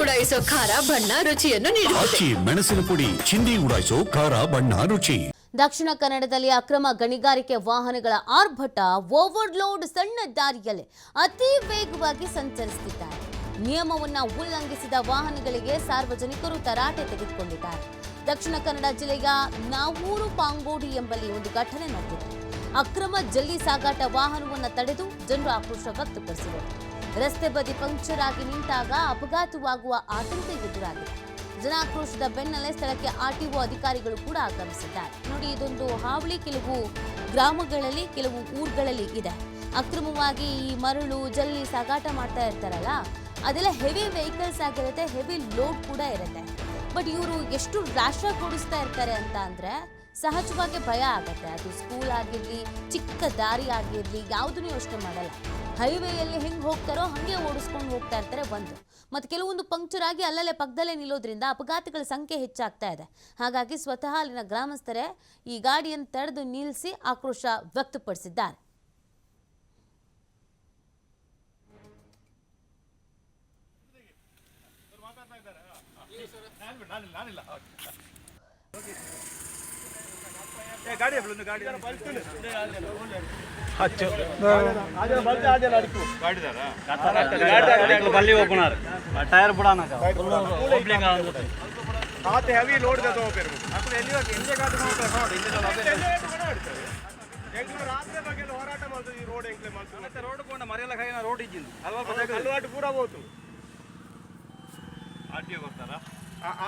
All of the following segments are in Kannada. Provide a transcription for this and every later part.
ಉಡಾಯಿಸೋ ಖಾರ ಬಣ್ಣ ರುಚಿಯನ್ನು ನೀಡುತ್ತದೆ. ಮೆಣಸಿನ ಪುಡಿ ಚಿಂದಿ ಉಡಾಯಿಸೋ ಖಾರ ಬಣ್ಣ ರುಚಿ. ದಕ್ಷಿಣ ಕನ್ನಡದಲ್ಲಿ ಅಕ್ರಮ ಗಣಿಗಾರಿಕೆ ವಾಹನಗಳ ಆರ್ಭಟ, ಓವರ್ಲೋಡ್ ಸಣ್ಣ ದಾರಿಯಲ್ಲಿ ಅತಿ ವೇಗವಾಗಿ ಸಂಚರಿಸುತ್ತಿದ್ದಾರೆ. ನಿಯಮವನ್ನು ಉಲ್ಲಂಘಿಸಿದ ವಾಹನಗಳಿಗೆ ಸಾರ್ವಜನಿಕರು ತರಾಟೆ ತೆಗೆದುಕೊಂಡಿದ್ದಾರೆ. ದಕ್ಷಿಣ ಕನ್ನಡ ಜಿಲ್ಲೆಯ ನಾವೂರು ಪಾಂಗೋಡಿ ಎಂಬಲ್ಲಿ ಒಂದು ಘಟನೆ ನಡೆದಿದೆ. ಅಕ್ರಮ ಜಲ್ಲಿ ಸಾಗಾಟ ವಾಹನವನ್ನು ತಡೆದು ಜನರು ಆಕ್ರೋಶ ವ್ಯಕ್ತಪಡಿಸಿದರು. ರಸ್ತೆ ಬದಿ ಪಂಕ್ಚರ್ ಆಗಿ ನಿಂತಾಗ ಅಪಘಾತವಾಗುವ ಆತಂಕ ಎದುರಾಗಿದೆ. ಜನಾಕ್ರೋಶದ ಬೆನ್ನಲ್ಲೇ ಸ್ಥಳಕ್ಕೆ ಆರ್ಟಿಒ ಅಧಿಕಾರಿಗಳು ಕೂಡ ಆಗಮಿಸಿದ್ದಾರೆ. ನೋಡಿ, ಇದೊಂದು ಹಾವಳಿ ಕೆಲವು ಗ್ರಾಮಗಳಲ್ಲಿ, ಕೆಲವು ಊರುಗಳಲ್ಲಿ ಇದೆ. ಅಕ್ರಮವಾಗಿ ಈ ಮರಳು ಜಲ್ಲಿ ಸಾಗಾಟ ಮಾಡ್ತಾ ಇರ್ತಾರಲ್ಲ, ಅದೆಲ್ಲ ಹೆವಿ ವೆಹಿಕಲ್ಸ್ ಆಗಿರುತ್ತೆ, ಹೆವಿ ಲೋಡ್ ಕೂಡ ಇರುತ್ತೆ. ಬಟ್ ಇವರು ಎಷ್ಟು ರ್ಯಾಶ್ ಆಗಿ ಓಡಿಸ್ತಾ ಇರ್ತಾರೆ ಅಂತ ಅಂದರೆ ಸಹಜವಾಗಿ ಭಯ ಆಗುತ್ತೆ. ಅದು ಸ್ಕೂಲ್ ಆಗಿರಲಿ, ಚಿಕ್ಕ ದಾರಿ ಆಗಿರಲಿ, ಯಾವುದನ್ನೂ ಯೋಚನೆ ಮಾಡಲ್ಲ. ಹೈವೇಯಲ್ಲಿ ಹೆಂಗೆ ಹೋಗ್ತಾರೋ ಹಾಗೆ ಓಡಿಸ್ಕೊಂಡು ಹೋಗ್ತಾ ಇರ್ತಾರೆ. ಒಂದು ಮತ್ತು ಕೆಲವೊಂದು ಪಂಕ್ಚರ್ ಆಗಿ ಅಲ್ಲಲ್ಲೇ ಪಕ್ಕದಲ್ಲೇ ನಿಲ್ಲೋದ್ರಿಂದ ಅಪಘಾತಗಳ ಸಂಖ್ಯೆ ಹೆಚ್ಚಾಗ್ತಾ ಇದೆ. ಹಾಗಾಗಿ ಸ್ವತಃ ಅಲ್ಲಿನ ಗ್ರಾಮಸ್ಥರೇ ಈ ಗಾಡಿಯನ್ನು ತಡೆದು ನಿಲ್ಲಿಸಿ ಆಕ್ರೋಶ ವ್ಯಕ್ತಪಡಿಸಿದ್ದಾರೆ. टायर बुढ़ाना ಹೆವಿ ಲೋಡ್ ಹೋರಾಟ ಮಾಡ್ತೀವಿ. ಈ ರೋಡ್ ಎಂಕ್ಲೆ ಮಾಡ್ತೀವಿ. ರೋಡ್ ಕೊಂಡ ಮರೆಯಲ್ಲ ಕೈನ ರೋಡ್ ಇಜ್ಜಿಂದು ಅಲವಾಟು ಪೂರ ಹೋತು. ಆರ್ಟಿಒ ಬರ್ತಾರಾ?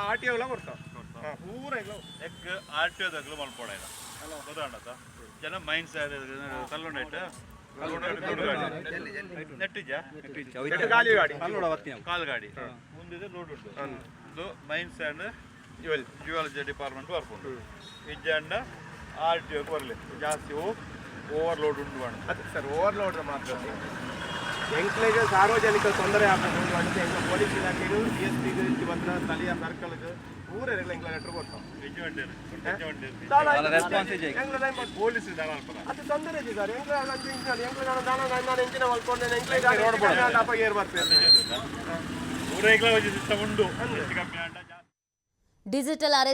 ಆರ್ಟಿಒ ಎಲ್ಲ ಬರ್ತಾವ ಪೂರ ಎಕ್ ಆರ್ಟಿಒದಾಗಲು ಮಲ್ಪೋಣ ಗೊತ್ತಾಂಡತ ಜನ ಮೈನ್ಸ್ ಕಲ್ಲುಂಡೈಟ್ ನೆಟ್ಟಿಜ ಕಾಲಿ ಗಾಡಿ ಕಾಲ್ ಗಾಡಿ ಮುಂದಿದೆ ರೋಡ್ ಉಂಟು. ಇದು ಮೈನ್ಸ್ ಆ್ಯಂಡ್ ಜ್ಯುವೆಲಜಿ ಡಿಪಾರ್ಟ್ಮೆಂಟ್ ಬರ್ಕೊಂಡು ಇಜ್ಜಂಡ ಆರ್ಟಿಒ ಬರಲಿ ಜಾಸ್ತಿ ಓವರ್ಲೋಡ್ ಉಂಟು ಮಾಡ. ಅದೇ ಸರ್, ಓವರ್ಲೋಡ್ ಮಾತ್ರ ಎಂಕ್ಲೆಗೆ ಸಾರ್ವಜನಿಕ ತೊಂದರೆ ಆಗ್ಬೋದು ಅಂತ ಎಂಕ್ಲ ಪೊಲೀಸ್ ಇಲಾಖೆಗೂ DSP ಬಂದ ಸ್ಥಳೀಯ ಸರ್ಕಲ್ಗೆ ಪೂರ ಎಂಕ್ಲ ಲೆಟರ್ ಕೊಡ್ತಾವೆ. ಪೊಲೀಸ್ ಅದು ತೊಂದರೆ ಇದೆ ಸರ್. ಎಂಚಿನ ಮಲ್ಕೊಂಡು ಅಪಗೇರ್ ಬರ್ತೇನೆ. ಊರ ಸಿಸ್ಟಮ್ ಉಂಟು. Digital arrest